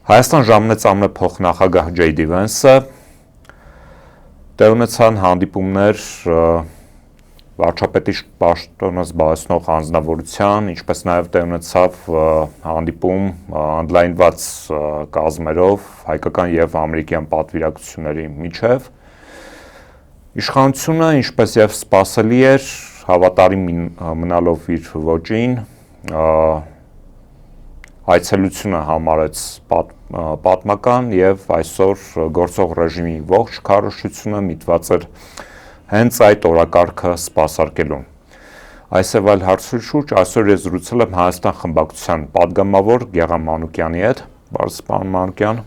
Հայաստան ժամանեց փոխնախագահ Ջեյդի Վենսը տեղ ունեցան հանդիպումներ վարչապետի պաշտոնը զբաղեցնող անձնավորության, ինչպես նաև տեղ ունեցավ հանդիպում ընդլայնված կազմերով հայկական եւ ամերիկյան պատվիրակությունների միջև։ Իշխանությունը, ինչպես եւ սպասելի էր, հավատարիմ մնալով իր ոճին, այցելությունը համարեց պատմական եւ այսօր գործող ռեժիմի ողջ քարոզչությունը միտված էր հենց այդ օրակարգը սպասարկելուն։ Այս եւ այլ հարցերի շուրջ այսօր ես զրուցել եմ Հայաստան խմբակցության падգամավոր Գեղամ Մանուկյանի հետ։ Բարև պարոն Մանուկյան։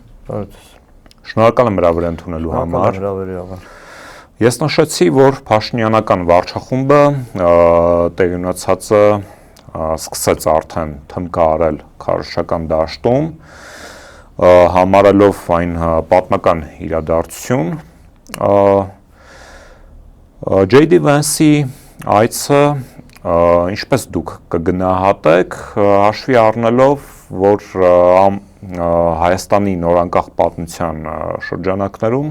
Շնորհակալ եմ հրավեր ընդունելու համար։ Ես նշեցի, որ Փաշինյանական վարչախումբը տեղի ունեցածը սկսեց արդեն թմկարել քարոզչական դաշտում, համարելով այն պատմական իրադարձություն։ Ջեյդի Վենսի այցը, ինչպես դուք կգնահատեք, հաշվի առնելով, որ Հայաստանի նորանկախ պատմության շրջանակներում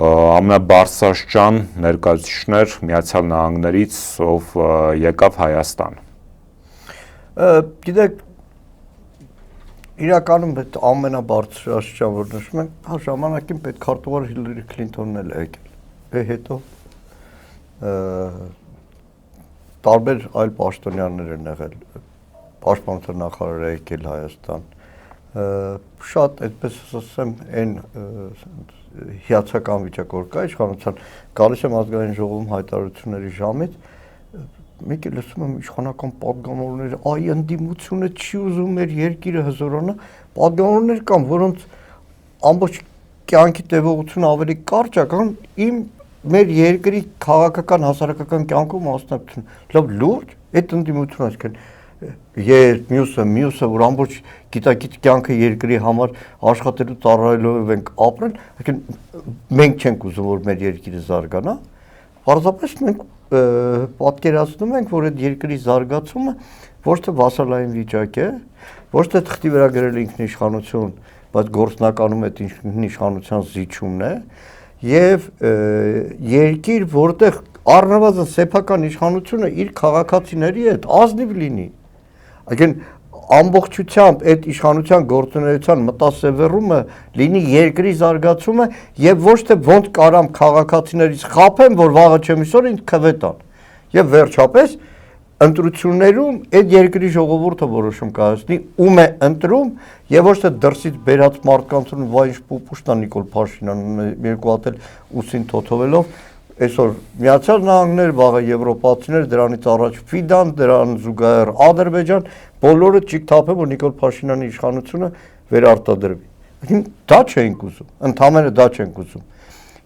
ամենաբարձրաստիճան ներկայացուցիչներ Միացյալ Նահանգներից, ով եկավ Հայաստան։ Գիտեք, իրականում այդ ամենաբարձրաստիճան, որ նշում ենք, ժամանակին պետքարտուղար Հիլարի Քլինթոնն էլ է եկել։ Հետո տարբեր այլ պաշտոնյաներ են եղել, պաշտպանության նախարարը է եկել Հայաստան։ Շատ, այդպես ասեմ, այն հիացական վիճակ որ կա իշխանության, գալիս եմ ազգային ժողովում հայտարարությունների ժամից, մեկ էլ ասում եմ իշխանական պատգամավորները, այ ընդդիմությունը չի ուզում մեր երկիրը հզորանա, պատգամավորներ կան, որոնց ամբողջ կյանքի տևողությունը ավելի կարճ է, քան մեր երկրի քաղաքական հասարակական կյանքում մասնակցություն։ Լավ լուրջ, այդ ընդդիմությունը այսքան մյուսը, որ ամբողջ գիտակից կյանքը երկրի համար աշխատելու ծառայելով ենք ապրել, այսինքն մենք չենք ուզում, որ մեր երկիրը զարգանա, պարզապես մենք պատկերացնում ենք, որ այդ երկրի զարգացումը ոչ թե վասալային վիճակ է, ոչ թե թղթի վրա գրել ինքնիշխանություն, բայց գործնականում այդ ինքնիշխանության զիջումն է, եւ երկիր, որտեղ առնվազն սեփական իշխանությունը իր քաղաքացիների հետ ազնիվ լինի։ Այսինքն ամբողջությամբ այդ իշխանության գործունեության մտասևեռումը լինի երկրի զարգացումը եւ ոչ թե ոնց կարամ քաղաքացիներից խափեմ, որ վաղը չեմիսօր ինձ քվետան։ Եվ վերջապես ընտրություններում այդ երկրի ժողովուրդը որոշում կայացնի, ում է ընտրում եւ ոչ թե դրսից բերած մարդկանց ու վայ ինչ պուպուշտա Նիկոլ Փաշինյանն երկու հատ էլ ուսին թոթովելով այսօր Միացյալ Նահանգներ, վաղը եվրոպացիներ, դրանից առաջ Ֆիդան, դրան զուգահեռ Ադրբեջան, բոլորը ճիգ թափեն, որ Նիկոլ Փաշինյանի իշխանությունը վերարտադրվի։ Դա չենք ուզում, ընդհանրապես դա չենք ուզում։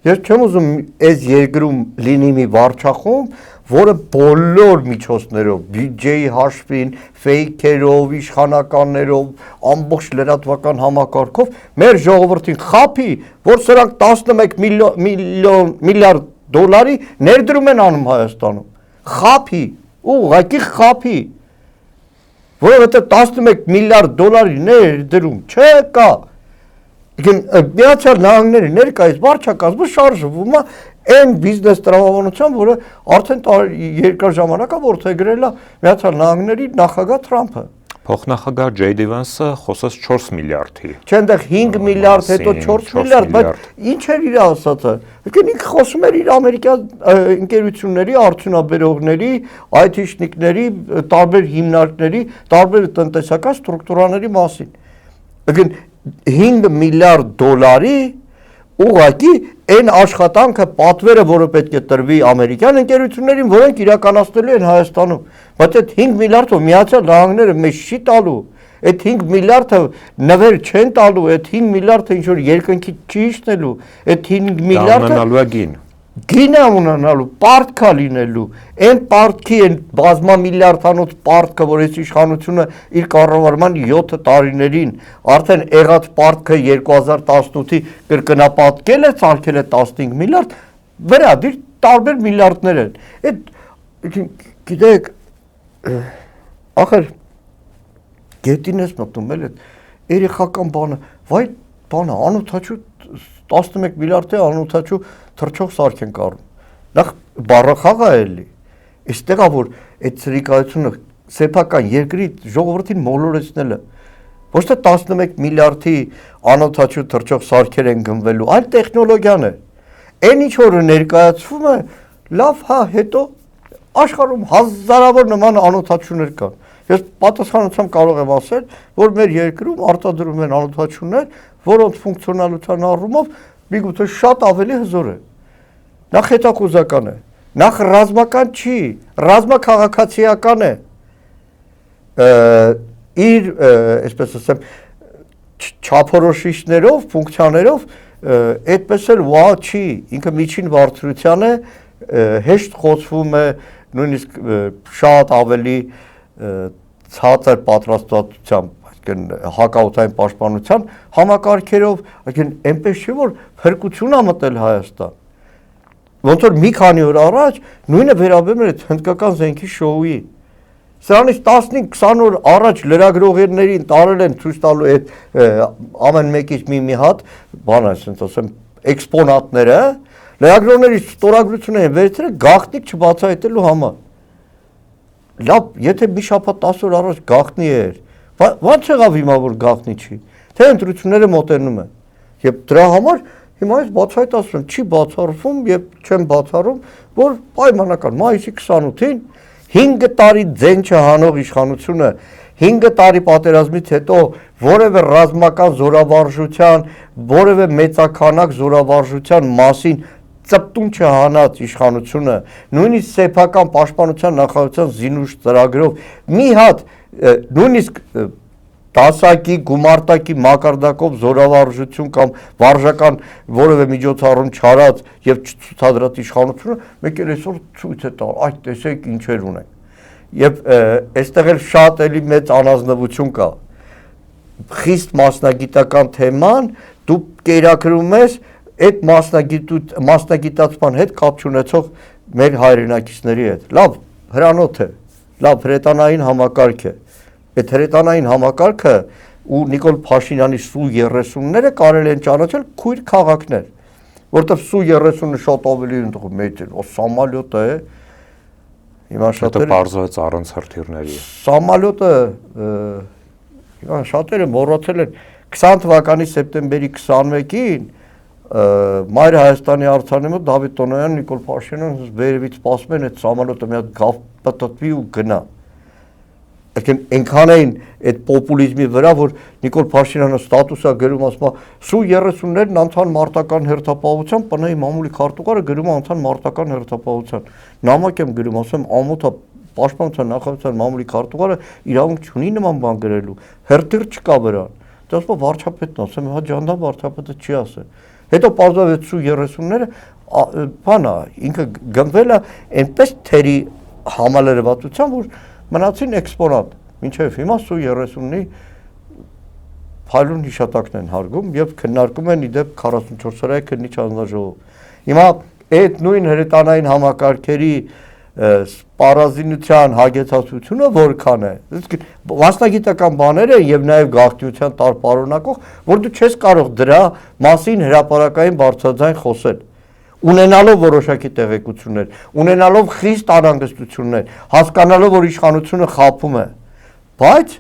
Ես չեմ ուզում այս երկրում լինի մի վարչախումբ, որը բոլոր միջոցներով, բյուջեի հաշվին, ֆեյքերով, իշխանականներով, ամբողջ լրատվական համակարգով մեր ժողովրդին խափի, որ սրանք 11 միլիարդ դոլարի ներդրում են անում Հայաստանում։ Խափի, ուղղակի խափի։ Որովհետև 11 միլիարդ դոլարի ներդրում չկա։ Միացյալ Նահանգների ներկայիս վարչակազմը շարժվում է այն բիզնես տրամաբանությամբ, որը արդեն երկար ժամանակ է որդեգրել է Միացյալ Նահանգների նախագահ Թրամփը։ Փոխնախագահ Ջեյդի Վենսը խոսեց 4 միլիարդի։ Չէ, այնտեղ 5 միլիարդ, հետո 4 միլիարդ, բայց ինչ էր իր ասածը։ Ինքը խոսում էր իր ամերիկյան ընկերությունների, արդյունաբերողների, IT-շնիկների, տարբեր հիմնարկների, տարբեր տնտեսական ստրուկտուրաների մասին։ 5 միլիարդ դոլարի ուղղակի այն աշխատանքը պատվերը, որը պետք է տրվի ամերիկյան ընկերություններին, որոնք իրականացնելու են Հայաստանում, բայց այդ 5 միլիարդը Միացյալ Նահանգները մեզ չի տալու, այդ 5 միլիարդը նվեր չեն տալու, այդ 5 միլիարդը ինչ որ երկնքի չի իջնելու, այդ 5 միլիարդը գին է ունենալու, պարտքա լինելու, այն պարտքի են բազմամիլիարդանոց պարտքը, որ այս իշխանությունը իր կառավարման 7 տարիներին արդեն եղած պարտքը 2018-ի կրկնապատկել է, ցանկել է 15 միլիարդ, վերադիր տարբեր միլիարդներ են։ Այդ գիտեք, ախր գետին ես մտնում էլ երեխական բանը, վայ բանը անօթաչու 11 միլիարդ է անօթաչու թռչող սարք են կառում։ Նախ բառախաղ է էլի։ Այստեղ է որ այդ ցրիկայությունը սեփական երկրի ժողովրդին մոլորեցնելը ոչ թե 11 միլիարդի անօթաչու թռչող սարքեր են գնվելու, այլ տեխնոլոգիան է։ Այն ինչ որ ներկայացվում է, լավ, հա, հետո աշխարհում հազարավոր նման անօթաչուներ կան։ Ես պատասխանությամբ կարող եմ ասել, որ մեր երկրում արտադրում են անօթաչուներ, որոնց ֆունկցիոնալության առումով միգուցե շատ ավելի հզոր է։ Նախ հետախուզական է, նախ ռազմական չի, ռազմաքաղաքացիական է։ Իր, այսպես ասեմ, չափորոշիչներով, ֆունկցիաներով այդպես էլ վա չի, ինքը միջին բարձրության է, հեշտ խոցվում է, նույնիսկ շատ ավելի ցածր պատրաստվածությամբ, այսինքն հակաօդային պաշտպանության համակարգերով, այսինքն այնպես չի որ փրկություն է մտել Հայաստան։ Ոնց որ մի քանի օր առաջ նույնը վերաբերում էր հնդկական զենքի շոուի։ Սրանից 15-20 օր առաջ լրագրողերներին տարել են ցույց տալու այդ ամեն մեկից մի հատ, բան ասենց ասեմ, էքսպոնատները, լրագրողների ստորագրություն են վերցրել գաղտնիք չբացահայտելու համար։ Լավ, եթե մի շաբաթ 10 օր առաջ գաղտնի էր, ո՞նց եղավ հիմա որ գաղտնի չի։ Թե ընտրությունները մոտենում են։ Եվ դրա համար հիմա ես բացահայտացնում եմ, չի բացառվում եւ չեմ բացառում, որ պայմանական մայիսի 28-ին 5 տարի ձեն չհանող իշխանությունը 5 տարի պատերազմից հետո որևէ ռազմական զորավարժության, որևէ մեծաքանակ զորավարժության մասին ծպտուն չհանած իշխանությունը, նույնիսկ սեփական պաշտպանության նախարարության զինուշ ծրագրով մի հատ նույնիսկ դասակի, գումարտակի մակարդակով զորավարժություն կամ վարժական որևէ միջոցառում չարած եւ չցուցադրած իշխանությունը մեկ էլ այսօր ցույց է տալ, այդ տեսեք ինչեր ունեն։ Եվ այստեղ էլ շատ էլի մեծ անազնվություն կա։ Խիստ մասնագիտական թեման դու կերակրում ես այդ մասնագիտացման հետ կապ չունեցող մեր հայրենակիցների հետ։ Լավ, հրանոթ է, լավ հրետանային համակարգ է։ Այդ հրետանային համակարգը ու Նիկոլ Փաշինյանի Սու-30-ները կարելի են ճանաչել քույր քաղաքներ, որտեղ Սու-30-ը շատ ավելի մեծ է, սամալյոտ է, հիմա շատերը բարձրացած առանց հրթիռների։ Սամալյոտը հիմա շատերը մոռացել են 20 թվականի սեպտեմբերի 21-ին Մայր Հայաստանի արձանի մոտ Դավիթ Տոնոյան, Նիկոլ Փաշինյանը վերևից սպասում են այդ սամալյոտը մի հատ գավ պտտվի ու գնա։ Այսինքն այնքան էին այդ պոպուլիզմի վրա, որ Նիկոլ Փաշինյանը ստատուս է գրում, ասում է Սու-30-ներն անցան մարտական հերթապահության, ՊՆ-ի մամուլի քարտուղարը գրում է անցան մարտական հերթապահության։ Նամակ եմ գրում, ասում եմ ամոթա պաշտպանության նախարարության մամուլի քարտուղարը իրավունք չունի նման բան գրելու։ Հերթիռ չկա վրան։ Դա ասում է վարչապետն, ասում եմ հա ջանդա վարչապետը չի ասել։ Հետո պարզվեց Սու-30-ները բան է, ինքը գնվել է այնպես թերի համալրվածության, որ մնացին էքսպոնատ, մինչև հիմա Սու-30-ի փայլուն հիշատակն են հարգում եւ քննարկում են իդեպ 44-օրյա քննիչ հանձնաժողով։ Հիմա այդ նույն հրետանային համակարգերի սպառազինության հագեցածությունը որքան է։ Մասնագիտական բաներ են եւ նաեւ գաղտնիության տարպարոնակող, որ դու չես կարող դրա մասին հրապարակային բարձրաձայն խոսել։ Ունենալով որոշակի տեղեկություններ, ունենալով խիստ անհանգստություններ, հասկանալով, որ իշխանությունը խաբում է, բայց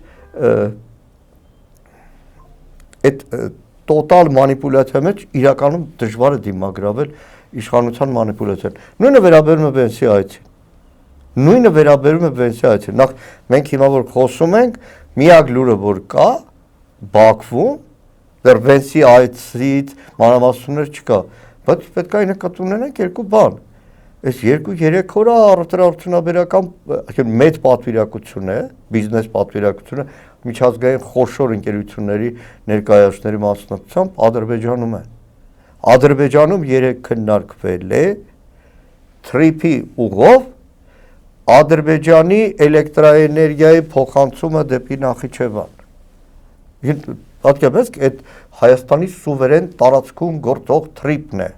այդ տոտալ մանիպուլյացիա մեջ իրականում դժվար է դիմագրավել իշխանության մանիպուլյացիան։ Նույնը վերաբերում է Վենսի այցին։ Նույնը վերաբերում է Վենսի այցին։ Նախ մենք հիմա որ խոսում ենք, միակ լուրը որ կա Բաքվում, դեռ Վենսի այցից մանրամասնություններ չկա, բայց պետք է նկատի ունենանք երկու բան։ Այս 2-3 օրը արդյունաբերական, այսինքն մեծ պատվիրակություն է, բիզնես պատվիրակություն է, միջազգային խոշոր ընկերությունների ներկայացուցիչների մասնակցությամբ Ադրբեջանում է։ Ադրբեջանում 3 քննարկվել է թրիփի ուղով Ադրբեջանի էլեկտրաէներգիայի փոխանցումը դեպի Նախիջևան։ Պատկերացրեք, այդ Հայաստանի սուվերեն տարածքում գործող թրիփն է,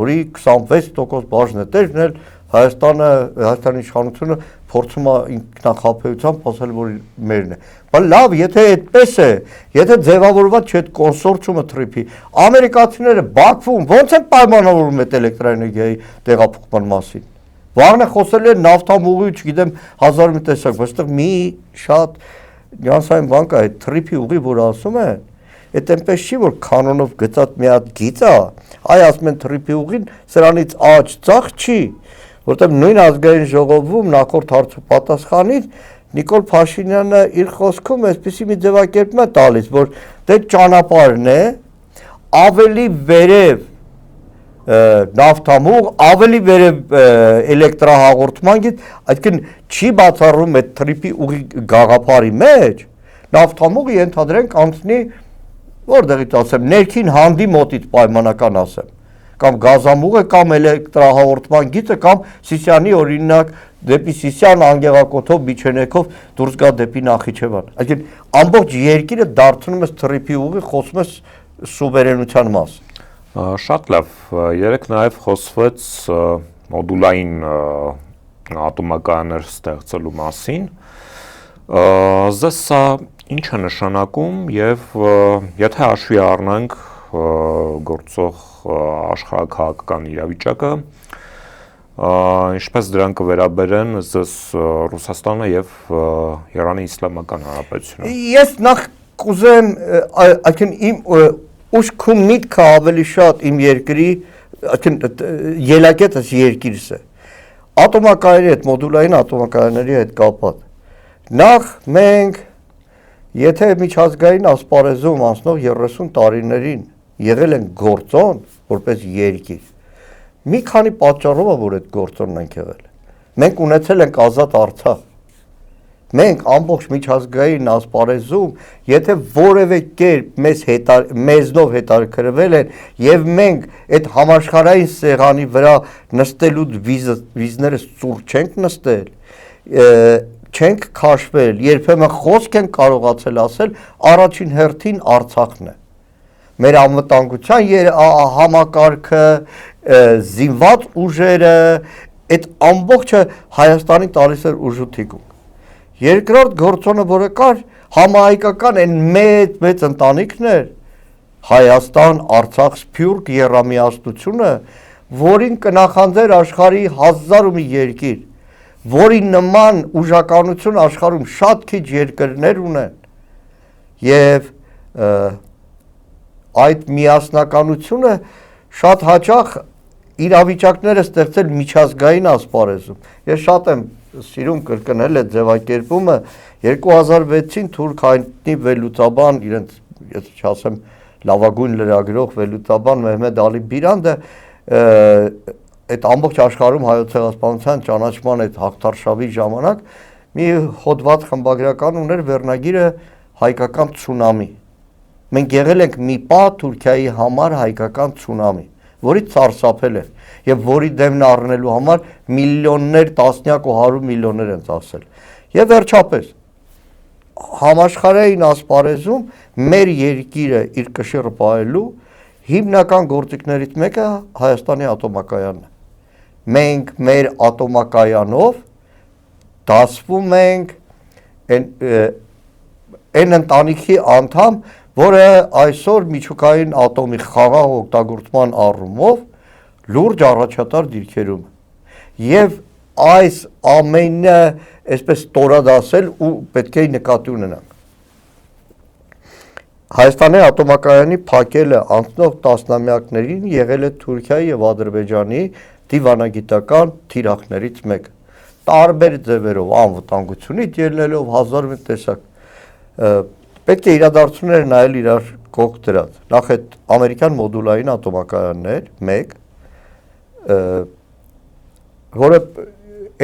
որի 26% բաժնետերն էլ Հայաստանի իշխանությունը փորձում է ինքնախապեյությամբ ասել, որ մերն է։ Բայց լավ, եթե այդպես է, եթե ձևավորված չէ այդ կոնսորցիումը թրիփի, ամերիկացիները Բաքվում ո՞նց են պայմանավորվում այդ էլեկտրաէներգիայի տեղափոխման մասին։ Վաղն է խոսել են նավթամուղի, չգիտեմ, 1000 մի տեսակ, բայց այդտեղ մի շատ նյուանսային բան կա, այդ թրիփի ուղի, որ ասում են, այդ այնպես չի, որ կանոնով գծած մի հատ գիծ է, այ ասում են թրիփի ուղին, սրանից աճ ծախ չի, որտեղ նույն ազգային ժողովում նախորդ հարցու պատասխանին Նիկոլ Փաշինյանը իր խոսքում այսպեսի մի ձևակերպում է տալիս, որ դե ճանապարհն է, ավելի վերև նավթամուղ, ավելի վերև էլեկտրահաղորդման գիծ, այսինքն չի բացառում այդ թրիփի ուղի գաղափարի մեջ, նավթամուղը ենթադրենք անցնի, որտեղից ասեմ, ներքին հանդի մոտից պայմանական ասեմ, կամ գազամուղը, կամ էլեկտրահաղորդման գիծը, կամ Սիսիանի օրինակ դեպի Սիսիան անգեղակոթով միջենեքով դուրս գա դեպի Նախիջևան։ Այսինքն ամբողջ երկիրը դարձնում է թրիփի ուղի, խոսում է սուվերենության մասին։ Շատ լավ, երեք նաև խոսվեց մոդուլային ատոմակայաններ ստեղծելու մասին։ Ձեզ սա ինչ է նշանակում եւ եթե հաշվի առնենք գործող աշխարհաքաղաքական իրավիճակը, ինչպես դրան կվերաբերեն ձեզ Ռուսաստանը եւ Իրանի Իսլամական Հանրապետությունը։ Ես նախ կուզեմ, այսինքն իմ ուշքում միտքը ավելի շատ իմ երկրի, այսինքն ելակետս երկիրս է։ Ատոմակայանների հետ, մոդուլային ատոմակայանների հետ կապված։ Նախ մենք, եթե միջազգային ասպարեզում անցնող 30 տարիներին եղել են գործոն, որպես երկիր, մի քանի պատճառով է, որ այդ գործոնն ենք եղել։ Մենք ունեցել ենք ազատ Արցախ։ Մենք ամբողջ միջազգային ասպարեզում, եթե որևէ կերպ մեզնով հետաքրքրվել են եւ մենք այդ համաշխարհային սեղանի վրա նստելու վիզները ծուր չենք նստել, չենք քաշվել, երբեմն խոսք են կարողացել ասել, առաջին հերթին Արցախն է։ Մեր անվտանգության համակարգը, զինված ուժերը, այդ ամբողջը Հայաստանի տալիս էր ուժու թիկունք։ Երկրորդ գործոնը, որը կար, համահայկական այն մեծ ընտանիքներ, Հայաստան, Արցախ, Սփյուռք եռամիասնությունը, որին կնախանձեր աշխարհի 1000 ու մի երկիր, որի նման ուժականություն աշխարհում շատ քիչ երկրներ ունեն, եւ այդ միասնականությունը շատ հաճախ իրավիճակները ստեղծել միջազգային ասպարեզում։ Ես շատ եմ սիրում կրկնել այդ ձևակերպումը 2006-ին թուրք հայտնի վերլուծաբան, իրենց եթե չասեմ լավագույն լրագրող վերլուծաբան Մեհմեդ Ալի Բիրանդը այդ ամբողջ աշխարհում հայոց ցեղասպանության ճանաչման այդ հաղթարշավի ժամանակ մի հոդված խմբագրական ուներ վերնագիրը հայկական ցունամի։ Մենք եղել ենք մի պահ Թուրքիայի համար հայկական ցունամի, որից սարսափել են եւ որի դեմն առնելու համար միլիոններ, տասնյակ ու 100 միլիոններ են ծախսել։ Եվ վերջապես համաշխարհային ասպարեզում մեր երկիրը իր կշիռը պահելու հիմնական գործիքներից մեկը Հայաստանի ատոմակայանն է։ Մենք մեր ատոմակայանով դասվում ենք այն ընտանիքի անդամ, որը այսօր միջուկային ատոմի խաղաղ օգտագործման առումով լուրջ առաջատար դիրքերում է։ Եվ այս ամենը այսպես ստորադասել ու պետք է նկատի ունենանք։ Հայաստանի ատոմակայանի փակելը անցնող տասնամյակներին եղել է Թուրքիայի եւ Ադրբեջանի դիվանագիտական թիրախներից մեկը։ Տարբեր ձևերով, անվտանգությունից ելնելով 1000 մի տեսակ պետք է իրադարձությունները նայել իրար կողք դրած։ Նախ այդ ամերիկյան մոդուլային ատոմակայաններ, մեկ, որը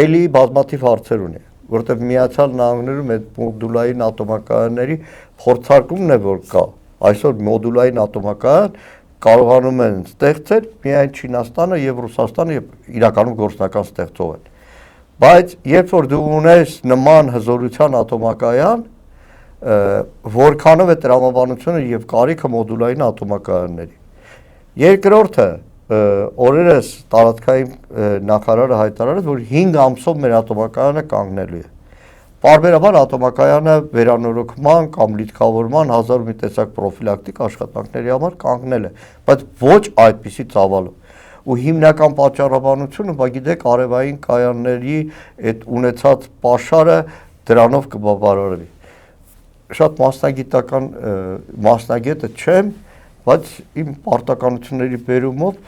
էլի բազմաթիվ հարցեր ունի, որտեղ Միացյալ Նահանգներում այդ մոդուլային ատոմակայանների փորձարկումն է, որ կա։ Այսօր մոդուլային ատոմակայան կարողանում են ստեղծել միայն Չինաստանը եւ Ռուսաստանը եւ իրականում գործնական ստեղծող են։ Բայց երբ որ դու ունես նման հզորության ատոմակայան, որքանով է տրամաբանությունը եւ կարիքը մոդուլային ատոմակայանների։ Երկրորդը, օրերս տարածքային նախարարը հայտարարեց, որ 5 ամսով մեր ատոմակայանը կանգնելու է։ Պարբերաբար ատոմակայանը վերանորոգման կամ լիցքավորման 1000 մի տեսակ պրոֆիլակտիկ աշխատանքների համար կանգնել է, բայց ոչ այդպիսի ծավալով։ Ու հիմնական պատճառաբանությունը, բա գիտեք, արևային կայանների այդ ունեցած պաշարը դրանով կբավարարվի։ Շատ մասնագետը չեմ, բայց իմ պարտականությունների բերումով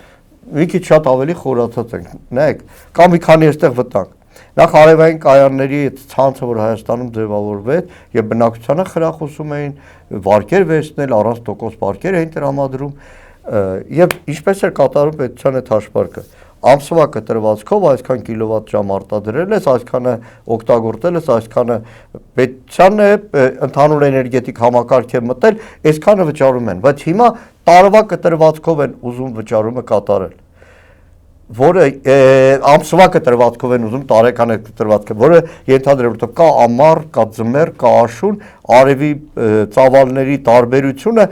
մի քիչ շատ ավելի խորացած ենք։ Նայեք, կամ մի քանի այստեղ վտանգ։ Նախ արևային կայանների ցանցը, որ Հայաստանում ձևավորվեց, եւ բնակչությանը խրախուսում էին վարկեր վերցնել, առանց տոկոս վարկեր էին տրամադրում, եւ ինչպես էր կատարում պետության այդ հաշվարկը։ Ամսվա կտրվածքով այսքան կիլովատժամ արտադրել ես, այսքանը օգտագործել ես, այսքանը պետությանն է ընդհանուր էներգետիկ համակարգ է մտել, այսքանը վճարում են, բայց հիմա տարվա կտրվածքով են ուզում վճարումը կատարել, որը ամսվա կտրվածքով են ուզում տարեկան կտրվածքը, որը ենթադրել է կա ամառ, կա ձմեռ, կա աշուն, արևի ծավալների տարբերությունը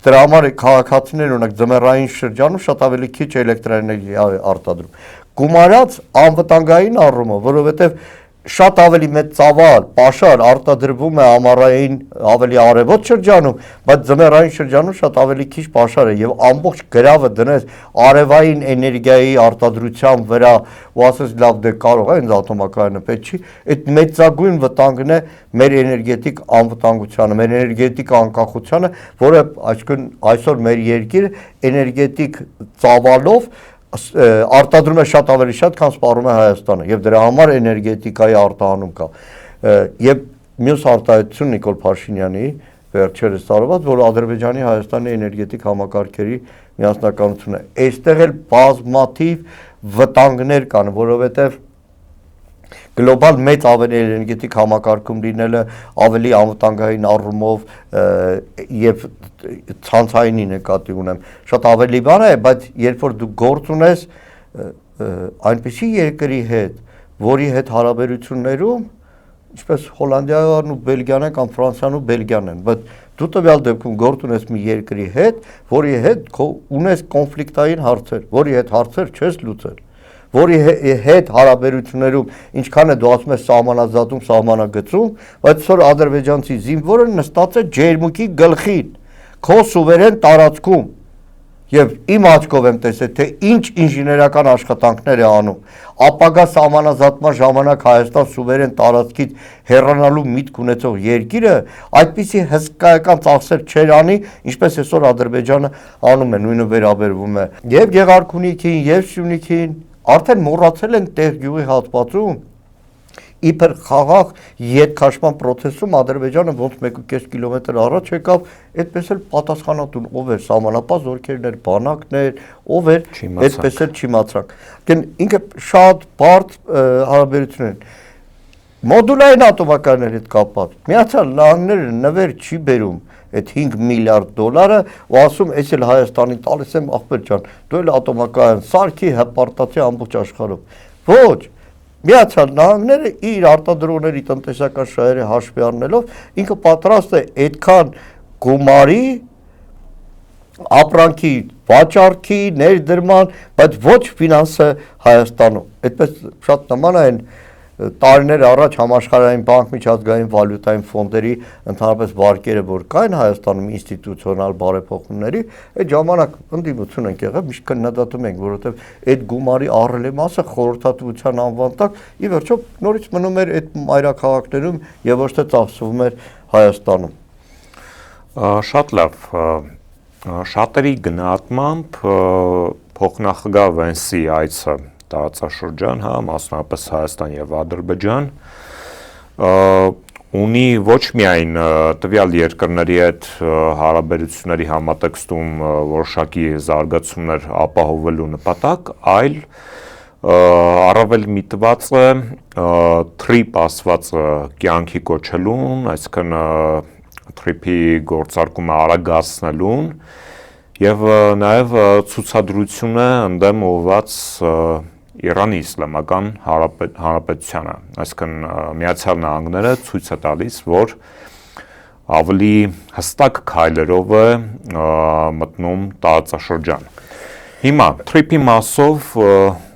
դրա համար քաղաքացիներ օրինակ ձմեռային շրջանում շատ ավելի քիչ էլեկտրաէներգիա արտադրում։ Գումարած անվտանգային առումով, որովհետև շատ ավելի մեծ ծավալ, պաշար արտադրվում է ամառային ավելի արևոտ շրջանում, բայց ձմեռային շրջանում շատ ավելի քիչ պաշար է եւ ամբողջ գրավը դնես արևային էներգիայի արտադրության վրա ու ասես լավ դե կարող է ինձ ատոմակայանը պետք չի, այդ մեծագույն վտանգն է մեր էներգետիկ անվտանգությանը, մեր էներգետիկ անկախությանը, որը այսօր մեր երկիրը էներգետիկ ծավալով արտադրում է շատ ավելի շատ, քան սպառում է Հայաստանը եւ դրա համար էներգետիկայի արտահանում կա։ Եվ մյուս արտահայտություն Նիկոլ Փաշինյանի վերջերս տարված, որ Ադրբեջանի Հայաստանի էներգետիկ համակարգերի միասնականությունը է։ Այստեղ էլ բազմաթիվ վտանգներ կան, որովհետեւ գլոբալ մեծ ավելի էներգետիկ համակարգում լինելը ավելի անվտանգային առումով եւ ցանցայինի նկատի ունեմ շատ ավելի բան է, բայց երբ որ դու գործ ունես այնպիսի երկրի հետ, որի հետ հարաբերություններում ինչպես Հոլանդիան ու Բելգիան կամ Ֆրանսիան ու Բելգիան են, բայց դու տվյալ դեպքում գործ ունես մի երկրի հետ, որի հետ քո ունես կոնֆլիկտային հարցեր, որի հետ հարցեր չես լուծել, որի հետ հարաբերություններում ինչքան է դու ասում ես սահմանազատում, սահմանագծում, բայց այսօր ադրբեջանցի զինվորը նստած է ջերմուկի գլխին, քո սուվերեն տարածքում, եւ իմ աչքով եմ տեսել, թե ինչ ինժեներական աշխատանքներ է անում, ապագա սահմանազատման ժամանակ Հայաստան սուվերեն տարածքից հեռանալու միտք ունեցող երկիրը այդպիսի հսկայական ծախսեր չեր անի, ինչպես այսօր Ադրբեջանը անում է, նույնը վերաբերվում է եւ Գեղարքունիքին, եւ Սյունիքին, արդեն մոռացել են տեղ գյուղի հատվածում իբր խաղաղ ետքաշման process-ում Ադրբեջանը ոնց 1.5 կիլոմետր առաջ եկավ, այդպես էլ պատասխանատուն ով էր սահմանապահ զորքերներ, բանակներ, ով էր, այդպես էլ չիմացանք։ Ինքը շատ բարդ հարաբերություն են։ Մոդուլային ատոմակայանների հետ կապված Միացյալ Նահանգները նվեր չի բերում այդ 5 միլիարդ դոլարը ու ասում, այս էլ Հայաստանին տալիս եմ ախպեր ջան, դու էլ ատոմակայան սարքի հպարտացի ամբողջ աշխարհով։ Ոչ, Միացյալ Նահանգները իր արտադրողների տնտեսական շահերը հաշվի առնելով ինքը պատրաստ է այդքան գումարի ապրանքի վաճառքի ներդրման, բայց ոչ ֆինանսը Հայաստանում։ Այդպես շատ նման է տարիներ առաջ համաշխարհային բանկ միջազգային վալյուտային ֆոնդերի ընդհանրապես վարկերը, որ կային Հայաստանում ինստիտուցիոնալ բարեփոխումների, այդ ժամանակ ընդդիմություն ենք եղել, միշտ քննադատում ենք, որովհետև այդ գումարի ահռելի մասը խորհրդատվության անվան տակ ի վերջո նորից մնում էր այդ մայրաքաղաքներում եւ ոչ թե ծախսվում էր Հայաստանում։ Շատ լավ, շատերի գնահատմամբ փոխնախագահ Վենսի այցը տարածաշրջան, հա, մասնավորապես Հայաստան եւ Ադրբեջան, ունի ոչ միայն տվյալ երկրների հետ հարաբերությունների համատեքստում որոշակի զարգացումներ ապահովելու նպատակ, այլ առավել միտված է TRIP ասվածը կյանքի կոչելուն, այսինքն TRIP-ի գործարկումը արագացնելուն եւ նաեւ ցուցադրությունը ընդդեմ ուղղված Իրանի Իսլամական Հանրապետությանը, այսինքն Միացյալ Նահանգները ցույց է տալիս, որ ավելի հստակ քայլերով է մտնում տարածաշրջան։ Հիմա թրիփի մասով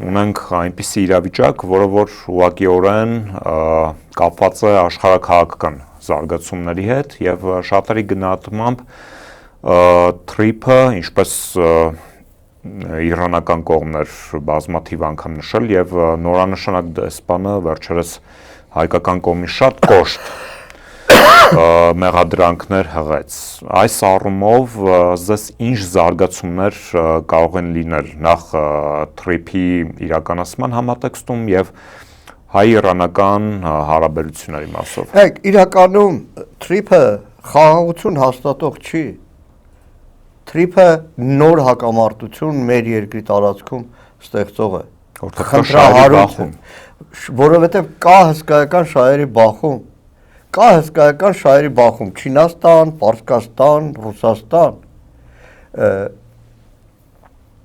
ունենք այնպիսի իրավիճակ, որը որ ուղղակիորեն կապված է աշխարհաքաղաքական զարգացումների հետ եւ շատերի գնահատմամբ թրիփը ինչպես իրանական կողմն էր բազմաթիվ անգամ նշել եւ նորանշանակ դեսպանը վերջերս հայկական կողմի շատ կոշտ մեղադրանքներ հղեց։ Այս առումով զես ինչ զարգացումներ կարող են լինել նախ թրիփի իրականացման համատեքստում եւ հայ-իրանական հարաբերությունների մասով։ Հեք, իրականում թրիփը խաղաղություն հաստատող չի։ Թրիփը նոր հակամարտություն մեր երկրի տարածքում ստեղծող է։ Խնդրահարություն, որովհետև կա հսկայական շահերի բախում, Չինաստան, Պարսկաստան, Ռուսաստան։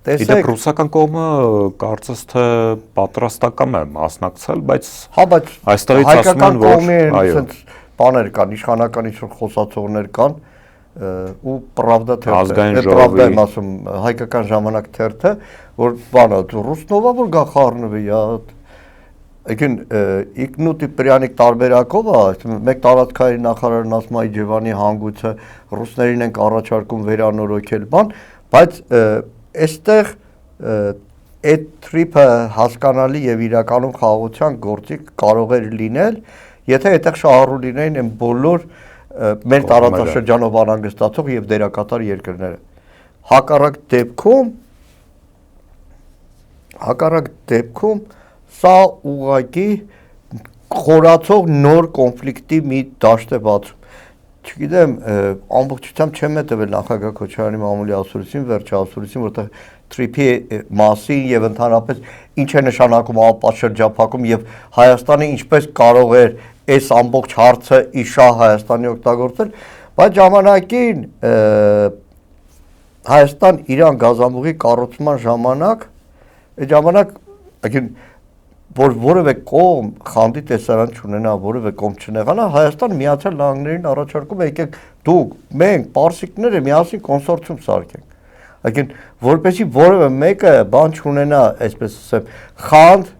Տեսեք, ռուսական կողմը կարծես թե պատրաստական է մասնակցել, բայց այստեղից ասում են, որ այո, բաներ կան, իշխանական ինչ-որ խոսացողներ կան, ու Pravda թերթը, Pravda եմ ասում, հայկական ժամանակ թերթը, որ բանը ռուսնովա որ գա խառնվի, Եկին Իգնուտի Պրյանիկ տարբերակով է, մեկ տարածքային նախարարն ասում է Իջևանի հանգույցը ռուսներին ենք առաջարկում վերանորոգել բան, բայց այստեղ այդ թրիփը հասկանալի եւ իրականում խաղաղության գործիք կարող էր լինել, եթե այդտեղ շահառու լինեին այն բոլոր մեր տարածաշրջանով անհանգստացող եւ դերակատար երկրները։ Հակառակ դեպքում սա ուղղակի խորացող նոր կոնֆլիկտի մի դաշտ է բացում։ Չգիտեմ, ամբողջությամբ չեմ հետևել նախագահ Քոչարյանի մամուլի ասուլիսին, վերջի ասուլիսին, որտեղ թրիփի մասին եւ ընդհանրապես ինչ է նշանակում ապաշրջափակում եւ Հայաստանը ինչպես կարող էր այս ամբողջ հարցը իշահ Հայաստանի օգտագործել, բայց ժամանակին Հայաստան-Իրան գազամուղի կառուցման ժամանակ, այդ ժամանակ, որ որևէ կողմ խանդի տեսարան չունենա, որևէ կողմ չնեղանա, Հայաստան Միացյալ Նահանգներին առաջարկում է եկեք դուք, մենք, պարսիկները միասին կոնսորցիում սարքենք։ Որպեսզի որևէ մեկը բան չունենա, այսպես ասեմ, խանդ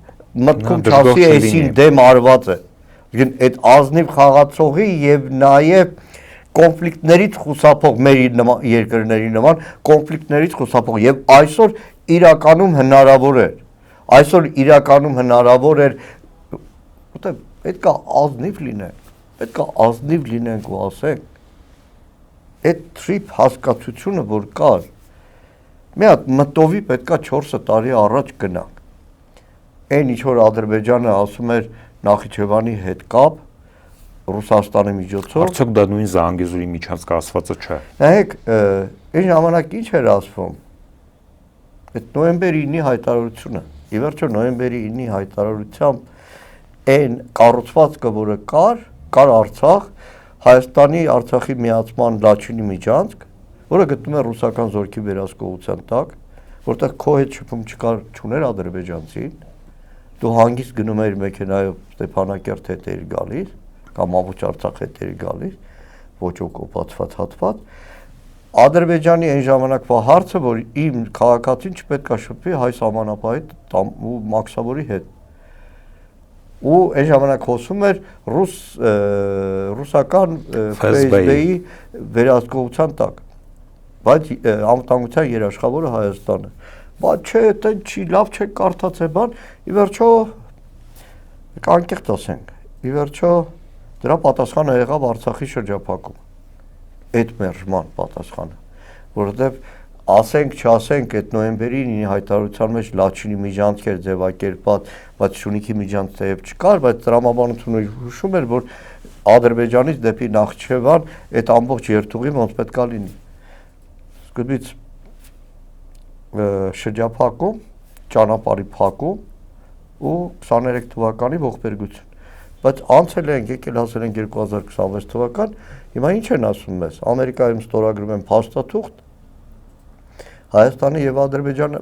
մտքում չասի այսին դեմ արված է։ Այդ ազնիվ խաղացողի եւ նաեւ կոնֆլիկտներից խուսափող մեր երկրների նման կոնֆլիկտներից խուսափող եւ այսօր իրականում հնարավոր էր որտեղ պետք է ազնիվ լինենք ու ասենք այդ թրիփ հասկացությունը որ կար մի հատ մտովի պետքա 4 տարի առաջ գնանք այն ինչ որ Ադրբեջանը ասում էր Նախիջևանի հետ կապ Ռուսաստանի միջոցով արդյոք դա նույն Զանգեզուրի միջանցկացվածը չէ։ Նայեք, այն ժամանակ ինչ էր ասվում։ Այդ նոյեմբերի 9-ի հայտարարությունը, ի վերջո նոյեմբերի 9-ի հայտարարությամբ այն կառուցվածքը, որը կար Արցախ, Հայաստանի Արցախի միացման Լաչինի միջանցք, որը գտնում է ռուսական զորքի վերահսկողության տակ, որտեղ քո հետ շփում չուներ ադրբեջանցին, դու հանգիստ գնում էիր մեքենայով Ստեփանակերտ հետ էիր գալիս, կամ ամբողջ Արցախ հետ էիր գալիս, ոչ օկուպացված հատված, Ադրբեջանի այն ժամանակվա հարցը, որ իմ քաղաքացին չպետք է շփվի հայ սահմանապահի ու մաքսավորի հետ։ Ու այն ժամանակ խոսում էր ռուսական FSB-ի վերահսկողության տակ, բայց անվտանգության երաշխավորը Հայաստանը։ Բայց չէ, դա չի, լավ չէ կարդացե բան, ի վերջո անկեղծ ասենք, ի վերջո դրա պատասխանը եղավ Արցախի շրջափակումը։ Այդ մերժման պատասխանը, որովհետև ասենք, չասենք, այդ նոյեմբերի 9-ի հայտարարության մեջ Լաչինի միջանցք էր ձևակերպած, բայց Շունիկի միջանց թեև չկար, բայց տրամաբանությունը հուշում էր, որ Ադրբեջանից դեպի Նախիջևան այդ ամբողջ երթուղին ոնց պետք է լինի։ Սկզբից շրջափակում, ճանապարհի փակում ու 23 թվականի ողբերգություն։ Բայց անցել ենք, եկել հասել ենք 2026 թվական, հիմա ինչ են ասում մեզ, Ամերիկայում ստորագրում են փաստաթուղթ, Հայաստանը եւ Ադրբեջանը,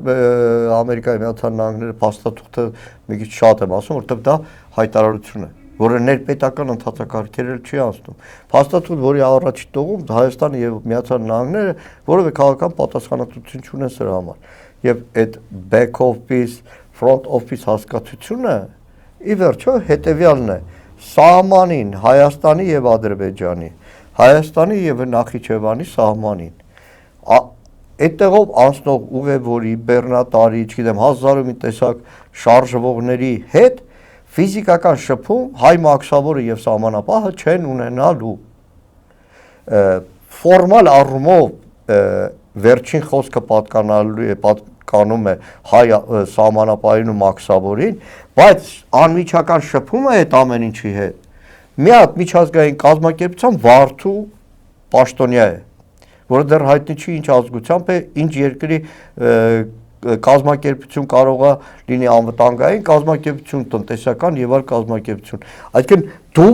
Ամերիկայի Միացյալ Նահանգները փաստաթուղթը մի քիչ շատ եմ ասում, որովհետեւ դա հայտարարություն է, որը ներպետական ընթացակարգեր չի անցնում։ Փաստաթուղթ, որի առաջի տողում Հայաստանը եւ Միացյալ Նահանգները որևէ քաղաքական պատասխանատվություն չունեն սրա համար։ եւ այդ back office, front office հասկացությունը ի վերջո հետեւյալն է. սահմանին Հայաստանի եւ Ադրբեջանի, Հայաստանի եւ Նախիջևանի սահմանին այդտեղով անցնող ուղևորի, բեռնատարի, չգիտեմ, հազարով մի տեսակ շարժվողների հետ ֆիզիկական շփում հայ մաքսավորը եւ սահմանապահը չեն ունենալու ֆորմալ առումով վերջին խոսքը պատկանում է հայ սահմանապահին ու մաքսավորին, բայց անմիջական շփումը այդ ամեն ինչի հետ մի հատ միջազգային կազմակերպության վարդու պաշտոնյա է, որը դեռ հայտնի չի ինչ ազգությամբ է, ինչ երկրի կազմակերպություն կարող է լինի անվտանգային կազմակերպություն, տնտեսական եւ այլ կազմակերպություն։ Այսինքն դու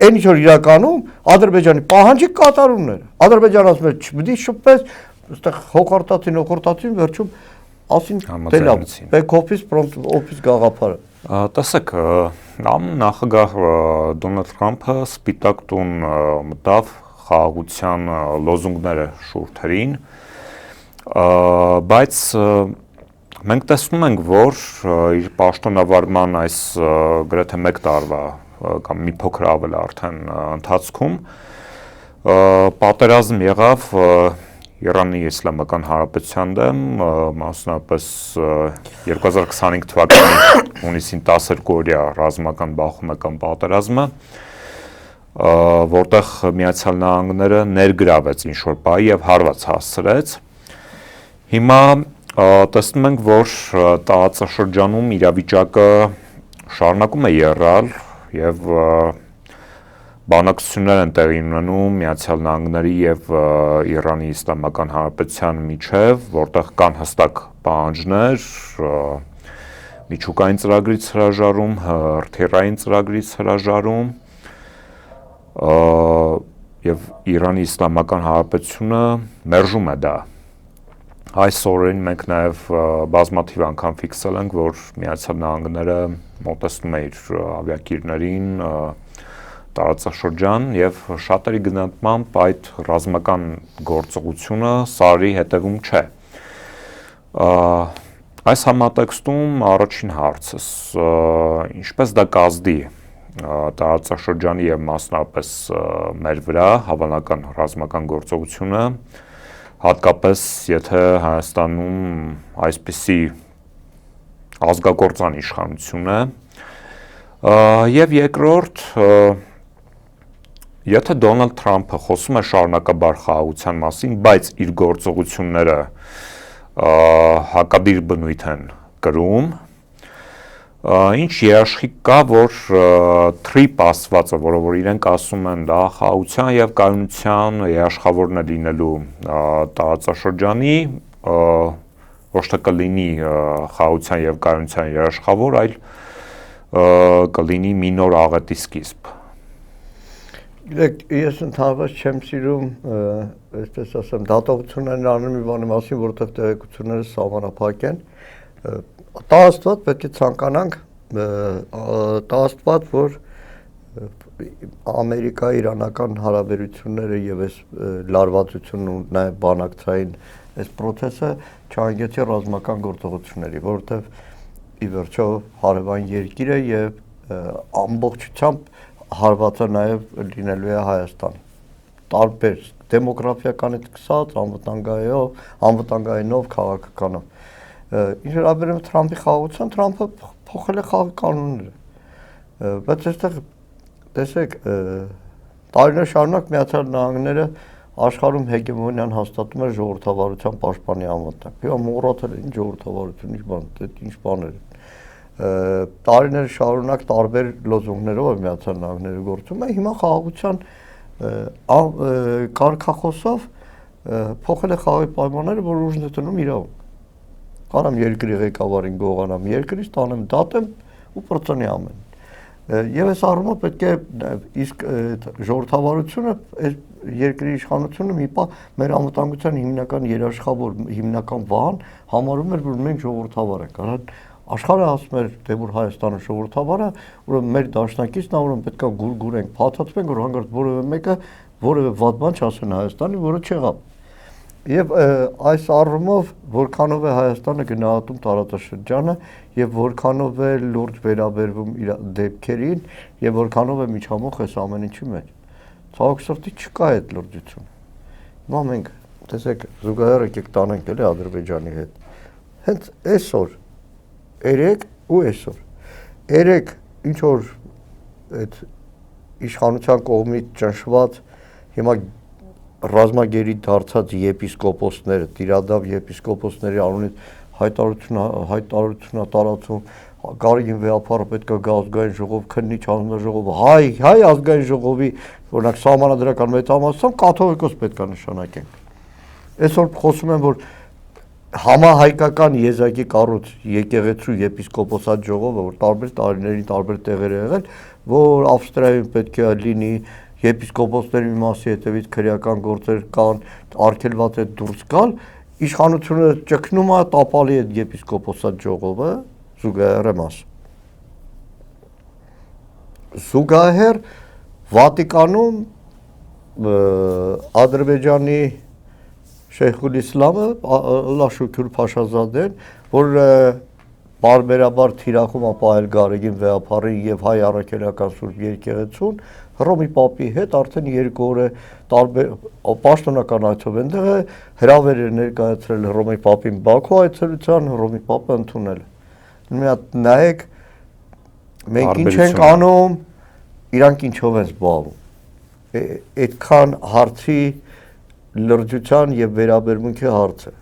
այն ինչ որ իրականում Ադրբեջանի պահանջի կատարումներ։ Ադրբեջանը ասում է չպետք է շփվես, այստեղ հոգարտացին վերջում ասին դե լավ, back office, front office գաղափարը։ Տեսեք, նախագահ Դոնալդ Թրամփը սպիտակ տուն մտավ խաղաղության լոզունգները շուրթերին, բայց մենք տեսնում ենք, որ իր պաշտոնավարման այս գրեթե 1 տարվա կամ մի փոքր ավել արդեն ընթացքում պատերազմ եղավ Իրանի Իսլամական Հանրապետության դեմ, մասնավորապես 2025 թվականի հունիսին 12-օրյա ռազմական բախումնական պատերազմը, որտեղ Միացյալ Նահանգները ներգրավեց ինչ-որ բայի եւ հարված հասցրեց։ Հիմա տեսնում ենք, որ տարածաշրջանում իրավիճակը շարունակում է եռալ եւ բանակցություններ են տեղի ունենում Միացյալ Նահանգների եւ Իրանի Իսլամական Հանրապետության միջև, որտեղ կան հստակ պահանջներ, միջուկային ծրագրից հրաժարում, հրթիռային ծրագրից հրաժարում, եւ Իրանի Իսլամական Հանրապետությունը մերժում է դա։ Այս օրերին մենք նաեւ բազմաթիվ անգամ ֆիքսել ենք, որ Միացյալ Նահանգները մոտեցնում է իր ավիակիրներին տարածաշրջան եւ շատերի գնահատմամբ այդ ռազմական գործողությունը սարի հետևում չէ։ Այս համատեքստում առաջին հարցս ինչպես դա կազդի տարածաշրջանի եւ մասնավորապես մեր վրա հավանական ռազմական գործողությունը, հատկապես եթե Հայաստանում այսպիսի ազգակործան իշխանություն է, եւ երկրորդ եթե Դոնալդ Թրամփը խոսում է շարունակաբար խաղաղության մասին, բայց իր գործողությունները հակադիր բնույթ են կրում, ինչ երաշխիք կա, որ TRIP ասվածը, որը որ իրենք ասում են դա խաղաղության եւ կայունության երաշխավորն է լինելու տարածաշրջանի, ոչ թե կլինի խաղաղության եւ կայունության երաշխավոր, այլ կլինի մի նոր աղետի սկիզբ։ Գիտեք, ես ընդհանրապես չեմ սիրում, այսպես ասեմ, դատողություններ անում մի բանի մասին, որտեղ տեղեկությունները սահմանափակ են։ Դա աստված պետք է ցանկանանք, դա աստված, որ Ամերիկա-իրանական հարաբերությունները եւ այս լարվածությունն ու նաեւ բանակցային այս process-ը չհանգեցի ռազմական գործողությունների, որովհետեւ ի վերջո հարևան երկիր է եւ ամբողջությամբ հարվածը նաեւ լինելու է Հայաստան։ Տարբեր դեմոգրաֆիական այդ կսած անվտանգայինով քաղաքականով։ Ինչ վերաբերում է Թրամփի խաղաղության, Թրամփը փոխել է խաղի կանոնները։ Բայց այստեղ տեսեք, տարիներ շարունակ Միացյալ Նահանգները աշխարհում հեգեմոնիան հաստատում է ժողովրդավարության պաշտպանի անվտանգ։ Հիմա մոռացել են ինչ ժողովրդավարություն, ինչ բաներ։ Տարիներ շարունակ տարբեր լոզունգներով է Միացյալ Նահանգները գործում է, հիմա խաղաղության կարգախոսով փոխել է խաղի պայմանները, որ ուժն է տնում իրավունք։ Կարամ երկրի ղեկավարին գողանամ երկրից, տանեմ դատեմ ու պրծնի ամեն։ Եվ այս առումով պետք է իսկ ժողովրդավարությունը, այս երկրի իշխանությունը մի պահ մեր անվտանգության հիմնական երաշխավոր, հիմնական վահան համարում էր, որ մենք ժողովրդավար ենք, արդ աշխարհը ասում էր, թե որ Հայաստանը ժողովրդավար է, ուրեմն մեր դաշնակիցն է, ուրեմն պետք է գուր ենք, փաթաթվենք, որ հանգարտ որևէ մեկը որևէ վատ բան չասեն Հայաստանի, որը չեղավ։ Եվ այս առումով որքանով է Հայաստանը գնահատում տարածաշրջանը եւ որքանով է լուրջ վերաբերվում իր դեպքերին եւ որքանով է միջամուխ այս ամեն ինչի մեջ։ Ցավոք սրտի չկա այդ լրջությունը։ Հիմա մենք տեսեք զուգահեռ եկեք տանենք էլի Ադրբեջանի հետ։ Հենց այսօր, երեք ու այսօր։ Երեք ինչ որ այդ իշխանության կողմից ճնշված հիմա ռազմագերի դարձած եպիսկոպոսները, տիրադավ եպիսկոպոսների անունից հայտարարություն տարածում, Գարեգին վեհապարը պետք է գա ազգային ժողով, քննիչ հանձնաժողով, հայ ազգային ժողովի, օրինակ սահմանադրական մեծամասնությամբ կաթողիկոս պետք է նշանակենք։ Այսօր խոսում են, որ համահայկական եզակի կառույց եկեղեցու եպիսկոպոսատ ժողովը, որ տարբեր տարիներին տարբեր տեղեր եղել, որ Ավստրիայում պետք է լինի եպիսկոպոսների մի մասի հետևից քրեական գործեր կան, արգելված է դուրս գալ, իշխանությունը ճգնում է տապալի այդ եպիսկոպոսատ ժողովը, զուգահեռ եմ ասում։ Զուգահեռ Վատիկանում Ադրբեջանի Շեյխուլ Իսլամը, Ալլահ շուքր Փաշազադեն, որ բարբերաբար թիրախում ապահել Գարեգին վեհապարին եւ հայ առաքելական սուրբ եկեղեցուն, Հռոմի Պապի հետ արդեն 2 օր է տարբեր պաշտոնական այցով այնտեղ է հրավեր է ներկայացրել Հռոմի Պապին Բաքու այցելության, Հռոմի Պապը ընդունել է։ Մի հատ նայեք, մենք ինչ ենք անում, իրանք ինչով են զբաղվում։ Այդքան հարցի լրջության եւ վերաբերմունքի հարց է։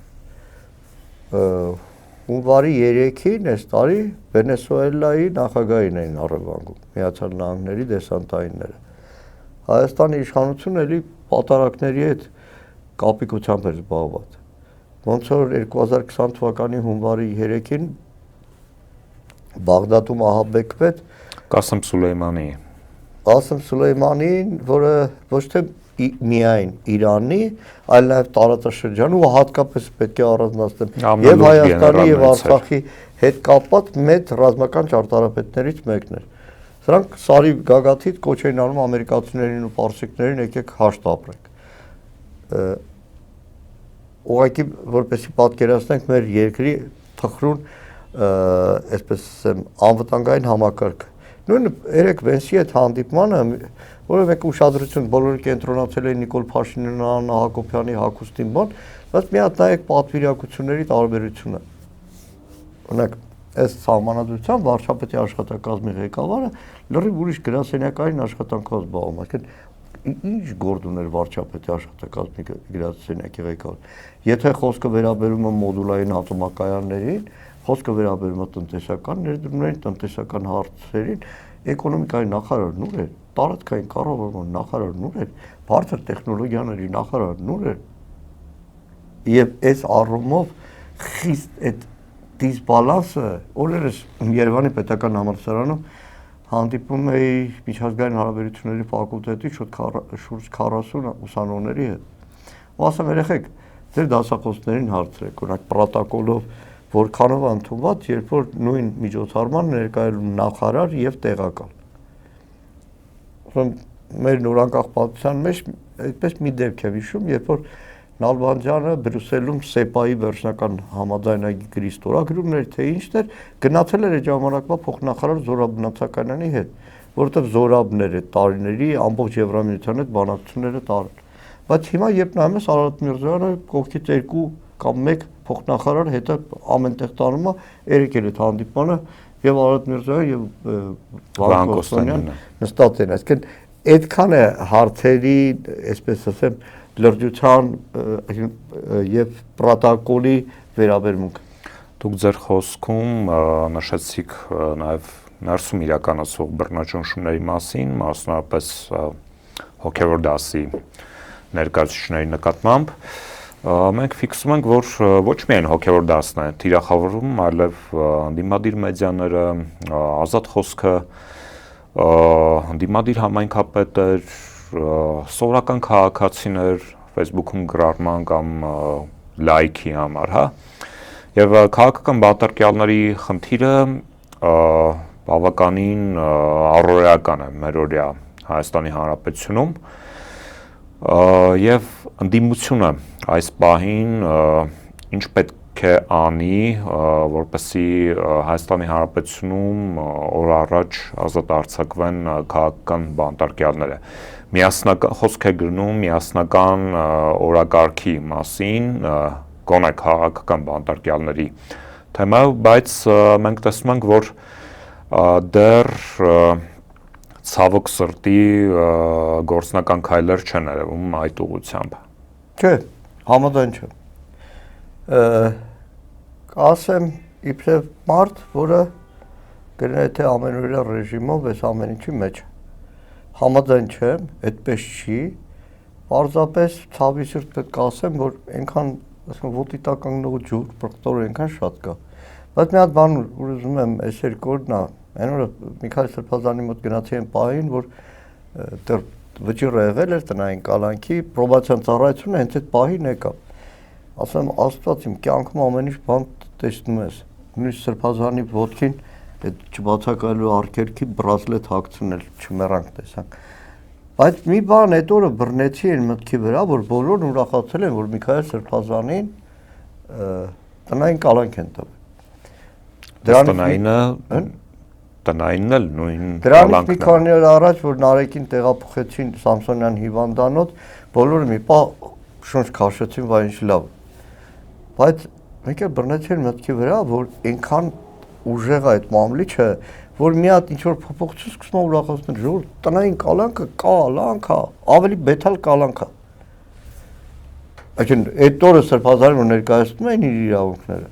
Հունվարի 3-ին այս տարի Վենեսուելայի նախագահին էին առևանգում Միացյալ Նահանգների դեսանտայինները։ Հայաստանի իշխանությունը էլի պատարակների հետ կապիկությամբ էր զբաղված։ Ոնց որ 2020 թվականի հունվարի 3-ին Բաղդադում ահաբեկվեց Qasem Սուլեյմանի, որը ոչ թե միայն Իրանի, այլ նաև տարածաշրջանի ու հատկապես պետք է առանձնացնեմ եւ Հայաստանի եւ Արցախի հետ կապված մեծ ռազմական ճարտարապետներից մեկն էր։ Սրանք Սարի գագաթից կոչ էին անում ամերիկացիներին ու պարսիկներին եկեք հաշտ ապրենք։ Ուղղակի որպեսզի պատկերացնենք մեր երկրի թխրուն, այսպես ասեմ, անվտանգային համակարգը։ Նույն երեք Վենսի հետ հանդիպմանը, որը մենք ուշադրություն բոլորը կենտրոնացել էին Նիկոլ Փաշինյան, Հակոբյանի հագուստին բան, բայց մի հատ նայեք պատվիրակությունների տարբերությունը։ Օրինակ, այս սահմանադրությամբ վարչապետի աշխատակազմի ղեկավարը լրիվ ուրիշ գրասենյակային աշխատանքով զբաղվում է։ Այսինքն ինչ գործ ուներ վարչապետի աշխատակազմի գրասենյակի ղեկավարը։ Եթե խոսքը վերաբերում է մոդուլային ատոմակայաններին, խոսքը վերաբերում է տնտեսական ներդրումներին, տնտեսական հարցերին, էկոնոմիկայի նախարարն ուր է, տարածքային կառավարման նախարարն ուր է, բարձր տեխնոլոգիաների նախարարն ուր է։ Եվ այս առումով խիստ այդ դիսբալանսը, օրերս Երևանի պետական համալսարանում հանդիպում էի միջազգային հարաբերությունների ֆակուլտետի շուրջ 40 ուսանողների հետ։ Ու ասում երեխեք, ձեր դասախոսներին հարցրեք, օրինակ պրոտոկոլով որքանով ընդունված, երբ որ նույն միջոցառման ներկայացնում նախարար եւ տեղակալ։ Մեր նորանկախ պատմության մեջ այդպես մի դեպք եմ հիշում, երբ որ Նալբանդյանը Բրյուսելում ՍԵՊԱ-ի վերջնական համաձայնագրի ստորագրումն էր, թե ինչն էր, գնացել էր այդ ժամանակվա փոխնախարար Զորաբ Մնացականյանի հետ, որովհետեւ Զորաբն էր այդ տարիների ամբողջ Եվրամիության հետ բանակցությունները տարել։ Բայց հիմա երբ նայում ես Արարատ Միրզոյանը կողքից 2 կամ 1 փոխնախարար հետը ամենտեղ տանում է, երեկել այդ հանդիպանը եւ Արարատ Միրզոյանը եւ Վան Կոստանյանը նստած են, այսինքն այդքան է հարցերի, այսպես ասեմ, լրջության եւ պրոտոկոլի վերաբերմունքը։ Դուք ձեր խոսքում նշեցիք նաեւ ներսում իրականացող բռնաճնշումների մասին, մասնավորապես հոգեվոր դասի ներկայացուցիչների նկատմամբ։ Մենք ֆիքսում ենք, որ ոչ միայն հոգեվոր դասն է թիրախավորում, այլև դիմադիր մեդիաները, ազատ խոսքը, դիմադիր համայնքապետեր, սովորական քաղաքացիներ Facebook-ում գրառման կամ լայքի համար, հա։ Եվ քաղաքական բանտարկյալների խնդիրը բավականին առօրեական է մերօրյա Հայաստանի Հանրապետությունում։ եւ ընդդիմությունը այս պահին ինչ պետք է անի, որպեսզի Հայաստանի Հանրապետությունում օր առաջ ազատ արձակվեն քաղաքական բանտարկյալները։ Միասնական խոսք է գնում միասնական օրակարգի մասին, գոնե քաղաքական բանտարկյալների թեմայով, բայց մենք տեսնում ենք, որ դեռ ցավոք սրտի գործնական քայլեր չեն արվում այդ ուղղությամբ։ Չէ, համաձայն չեմ։ Կասեմ իբրև մարդ, որը գրել թե ամենօրյա ռեժիմով այս ամեն ինչի մեջ։ Համաձայն չեմ, այդպես չի։ Պարզապես ցավի սրտ պետք է ասեմ, որ այնքան, ասում ոտի տակ կանգնող ջուր, պրոկտորը այնքան շատ կա։ Բայց մի հատ բան ուզում եմ այս երկու օրն այն օրը Միքայել Սրբազանի մոտ գնացի այն պահին, որ դեռ վճիռը եղել էր տնային կալանքի, պրոբացիոն ծառայությունը հենց այդ պահին եկավ։ Ասեմ, Աստված իմ կյանքում ամեն ինչ բան տեսնում ես։ Նույնիսկ Սրբազանի ոտքին այդ չբացակայելու արգելքի բրազլետ հագցնել չմեռանք տեսանք։ Բայց մի բան այդ օրը բռնեցի այն մտքի վրա, որ բոլորն ուրախացել են, որ Միքայել Սրբազանին տնային կալանք են տվել։ Տնայինն էլ նույն դրանից մի քանի օր առաջ, որ Նարեկին տեղափոխեցին Սամսոնյան հիվանդանոց, բոլորը մի պահ շունչ քաշեցին, վայ ինչ լավ։ Բայց մեկ էլ բռնեցին մտքի վրա, որ այնքան ուժեղ է այդ մամլիչը, որ մի հատ ինչ-որ փոփոխություն սկսում է ուրախացնել, որ տնային կալանքը կալանք է, ավելի բետալ կալանք է։ Այսինքն այդ օրը Սրբազանը որ ներկայացնում էին իր իրավունքները։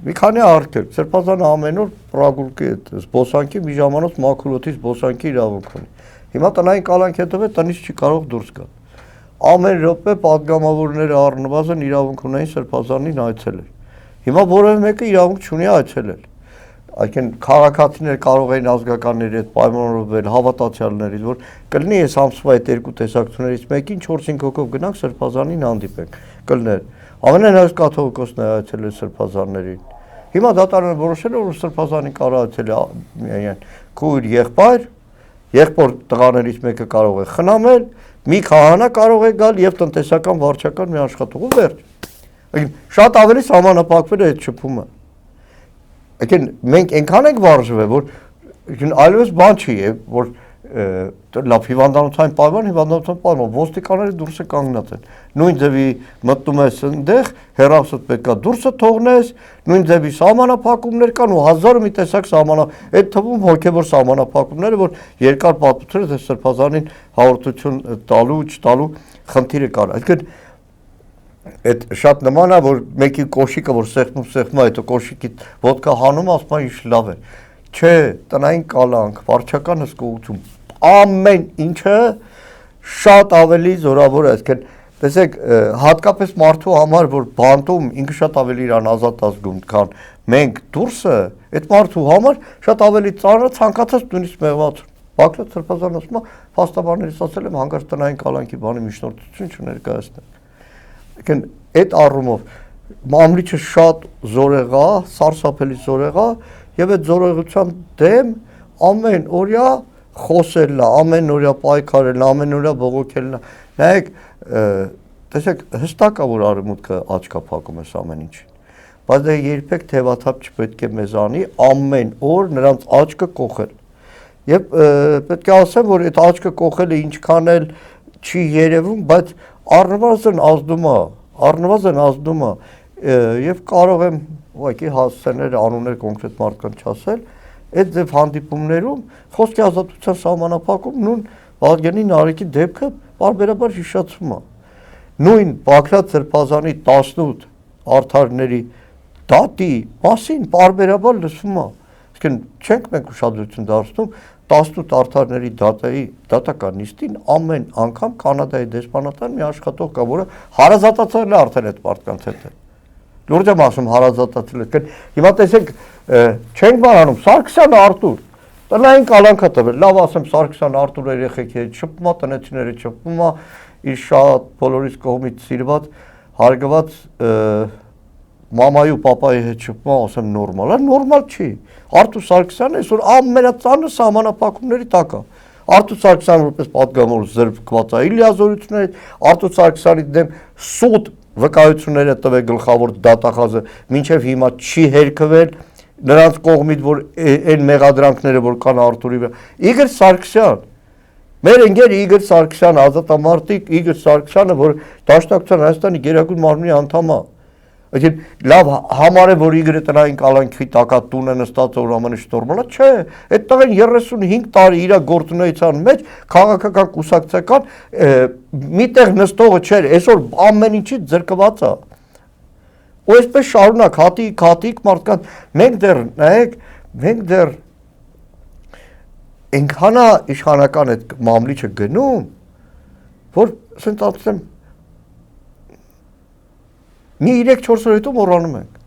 Մի քանի արգելք, Սրբազանը ամեն օր պրագուլկի զբոսանքի մի ժամանոց մաքուլոթի զբոսանքի իրավունք ունի։ Հիմա տնային կալանք է տվել, տնից չի կարող դուրս գալ։ Ամեն րոպե падգամավորները առնվազն իրավունք ունեին Սրբազանին այցելել։ Հիմա որևէ մեկը իրավունք չունի այցելել։ Այսինքն քաղաքացիներ կարող էին ազգականների հետ պայմանավորվել, հավատացյալներից, որ կլինի այս ամսվա այդ երկու տեսակցություններից մեկին 4-5 հոգով գնանք Սրբազանին հանդիպենք, կլներ։ Ամենահայոց կաթողիկոսն է այցելել Սրբազաններին։ Հիմա դատարանը որոշել է, որ Սրբազանին կարող այցելել միայն քույր եղբայր, եղբոր տղաներից մեկը կարող է խնամել, մի քահանա կարող է գալ եւ տնտեսական վարչական մի աշխատող վերջ։ Այսինքն շատ ավելի սահմանափակվել է այդ շփումը։ Այսինքն մենք այնքան ենք վարժվել, որ այլևս բան չի, որ լավ հիվանդանոցային պայման ոստիկանները դուրս է կանգնած են։ Նույն ձևի մտնում ես այնտեղ, հեռախոսդ պետքա դուրսը թողնես, նույն ձևի սահմանափակումներ կան ու հազար մի տեսակ այդ թվում հոգևոր սահմանափակումները, որ երկար պատմություն է Սրբազանին հաղորդություն տալու, չտալու խնդիրը կար։ Այսինքն այդ շատ նման է, որ մեկի կոշիկը, որ սեղմում է, հետո կոշիկի ոտքա հանում, ասում է ինչ լավ է։ Չէ, տնային կալանք, վարչական հսկողություն, ամեն ինչը շատ ավելի զորավոր է, այսինքն տեսեք, հատկապես մարդու համար, որ բանտում ինքը շատ ավելի իրան ազատ ազգում, քան մենք դուրսը, այդ մարդու համար շատ ավելի ծանր է ցանկացած նույնիսկ մեղվացում։ Բակրատ Սրբազանը ասում է, փաստաբաններից ասել եմ հանկարծ տնային կալանքի բանի միջնորդություն չներկայացնենք։ Այսինքն այդ առումով մամլիչը շատ զորեղ է, սարսափելի զորեղ է եւ այդ զորեղության դեմ ամեն օրյա խոսելն է, ամեն օրյա պայքարելն է, ամեն օրյա բողոքելն է։ Նայեք, տեսեք, հստակ է որ արևմուտքը աչքա փակում է ամեն ինչին։ Բայց դա երբեք թևաթափ չպետք է մեզ անի ամեն օր նրանց աչքը կողել։ Եվ պետք է ասեմ, որ այդ աչքը կողելը ինչքան էլ չի երևում, բայց առնվազն ազդում է, եւ կարող եմ ուղղակի հասցեներ, անուններ կոնկրետ մարդկանց չասել, այդ ձև հանդիպումներում խոսքի ազատության սահմանափակում նույն Վազգենի Նարեկի դեպքը պարբերաբար հիշացվում է։ Նույն Բաքրատ Սրբազանի 18 արդարների դատի մասին պարբերաբար լսվում է։ Այսինքն չենք մենք ուշադրություն դարձնում 18 արդարների դատական նիստին ամեն անգամ Կանադայի դեսպանատան մի աշխատող կա, որը հարազատացել է արդեն այդ մարդկանց հետ։ Լուրջ եմ ասում հարազատացել է։ Հիմա տեսեք, չենք բանանում Սարգսյան Արտուր, տնային կալանք է տվել, լավ ասեմ Սարգսյան Արտուրը երեխեքի հետ շփվում է, տնեցիների հետ շփվում է, իր շատ բոլորիս կողմից սիրված, հարգված մամայի ու պապայի հետ շփվում է, ասեմ նորմալ է, նորմալ չի։ Արտուր Սարգսյանը այսօր ամենածանր սահմանափակումների տակ է։ Արտուր Սարգսյանը որպես պատգամավոր զրկված է իր լիազորություններից, Արտուր Սարգսյանի դեմ սուտ վկայությունները տվել գլխավոր դատախազը մինչև հիմա չի հերքվել նրանց կողմից, որ այն մեղադրանքները, որ կան Արտուրի վրա։ Իգոր Սարգսյան, մեր ընկեր Իգոր Սարգսյան, ազատամարտիկ Իգոր Սարգսյանը, որ Դաշնակցության Հայաստանի Գերագույն մարմնի անդամ է։ Այսինքն լավ համար է, որ Իգորը տնային կալանքի տակա տուն է նստած որ ամենը շտորմալա, չէ, այդ տղեն 35 տարի իր գործունեության մեջ քաղաքական կուսակցական միտեղ նստողը չէր, այսօր ամեն ինչից զրկված է։ Ու այսպես շարունակ հատիկ մարդկանց մենք դեռ այնքան իշխանական այդ մամլիչը գնում, որ ասենք ասեմ մի 3-4 օր հետո մոռանում ենք։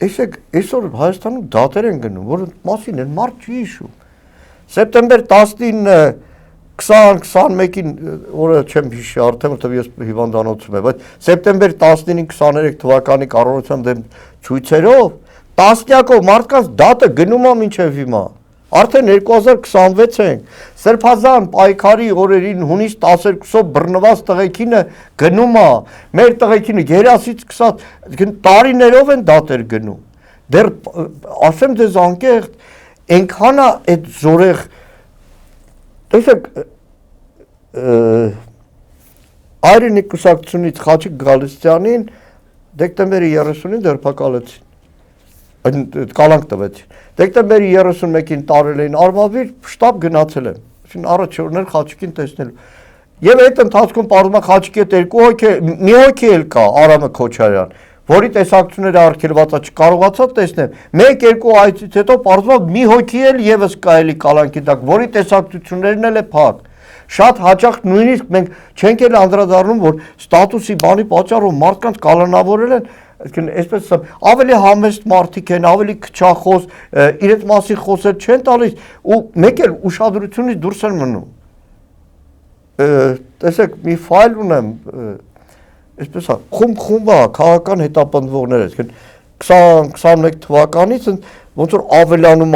Տեսեք, այսօր Հայաստանում դատեր են գնում, որ մասին են մարդ չի հիշում։ Սեպտեմբեր 19-ը 20-21-ին օրը չեմ հիշի, արդեն որտեղ ես հիվանդանոցում եմ, բայց սեպտեմբեր 19-ին 23 թվականի կառավարության դեմ ցույցերով տասնյակով մարդկանց դատը գնում է մինչև հիմա։ Արդեն 2026 ենք, Սրբազան պայքարի օրերին հունիս 12-ով բռնված տղեկինը գնում է, մեր տղեկինը երասից սկսած տարիներով են դատեր գնում, դեռ ասեմ ձեզ անկեղծ, այնքան է այդ զորեղ, տեսեք, Այրենի կուսակցությունից Խաչիկ Գալստյանին դեկտեմբերի 30-ին դերբակալեցին, կալանք տվեցին, դեկտեմբերի 31-ին տարել էին Արմավիր, շտաբ գնացել եմ, առաջ օրներ Խաչիկին տեսնելու, և այդ ընթացքում պարզում է Խաչիկի հետ մի հոգի էլ կա, Արամը Քոչարյան, որի տեսակցությունները արգելված է, չկարողացա տեսնեմ, 1-2 այցից հետո պարզում է մի հոգի էլ ևս կա էլի կալանքի տակ, որի տեսակցություններն էլ է փակ, շատ հաճախ նույնիսկ մենք չենք էլ անդրադառնում, որ ստատուսի բանի պատճառով մարդկանց կալանավորել են, այսպես ավելի համեստ մարդիկ են, ավելի քչախոս, իրենց մասին խոսել չեն տալիս ու մեկ էլ ուշադրությունից դուրս են մնում։ Տեսեք, մի ֆայլ ունեմ, այսպես խումբ-խումբա քաղաքական հետապնդվողներ, 20-21 թվականից ոնց որ ավելանում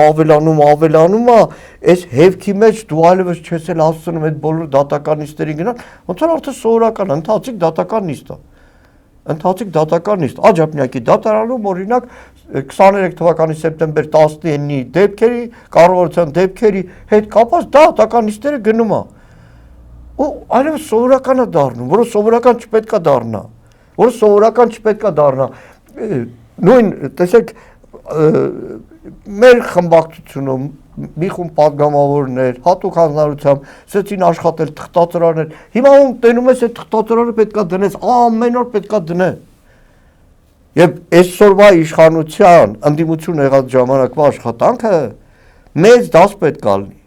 է, այս հևքի մեջ դու այլևս չես էլ հասցնում այդ բոլոր դատականիստերին գնալ, ոնց որ արդեն սովորական ընթացիկ դատական նիստ, Աջափնյակի դատարանում օրինակ 23 թվականի սեպտեմբեր 19-ի դեպքերի, կառավարության դեպքերի հետ կապված դատական նիստերը գնում է։ Ու այլևս սովորական է դառնում, որը սովորական չպետք է դառնա, նույն, տեսեք, մեր խմբակցությունում մի խումբ պատգամավորներ, հատուկ հանձնարարությամբ սկսեցին աշխատել թղթածրարներ, հիմա ում տենում ես այդ թղթածրարը պետք է դնես, ամեն օր պետք է դնես։ Եվ այսօրվա իշխանության ընդդիմություն եղած ժամանակվա աշխատանքը մեծ դաս պետք է լինի։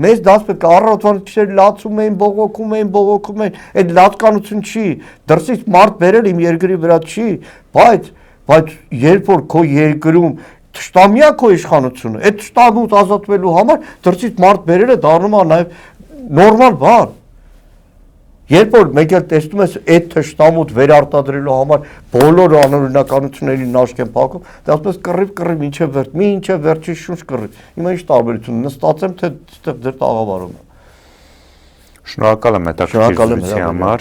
Մեզ դաս պետք է առավոտվան քիչ լացում էին, բողոքում էին, այդ լացկանություն չի, դրսից մարդ բերել իմ երկրի վրա չի, բայց երբ որ քո երկրում թշնամիա քո իշխանությունը, այդ թշնամուց ազատվելու համար դրսից մարդ բերելը դառնում է նաև նորմալ բան։ Երբ որ մեկ էլ տեսնում ես այդ թշնամուց վերարտադրելու համար բոլոր անօրինականությունների նաշկ են փակում, դա ասում ես կռիվ մինչև վերջի շունչ կռիվ։ Հիմա ինչ տարբերություն, նստած եմ թե այստեղ ձեր տաղավարում եմ։ Շնորհակալ եմ հետաքրքրության համար։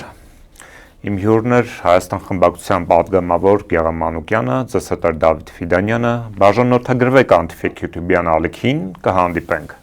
Իմ հյուրն էր Հայաստան խմբակցության պատգամավոր Գեղամ Մանուկյանը, ԶՍՏ Դավիթ Ֆիդանյանը, բաժանորդագրվեք Antifake YouTube-յան ալիքին, կհանդիպենք։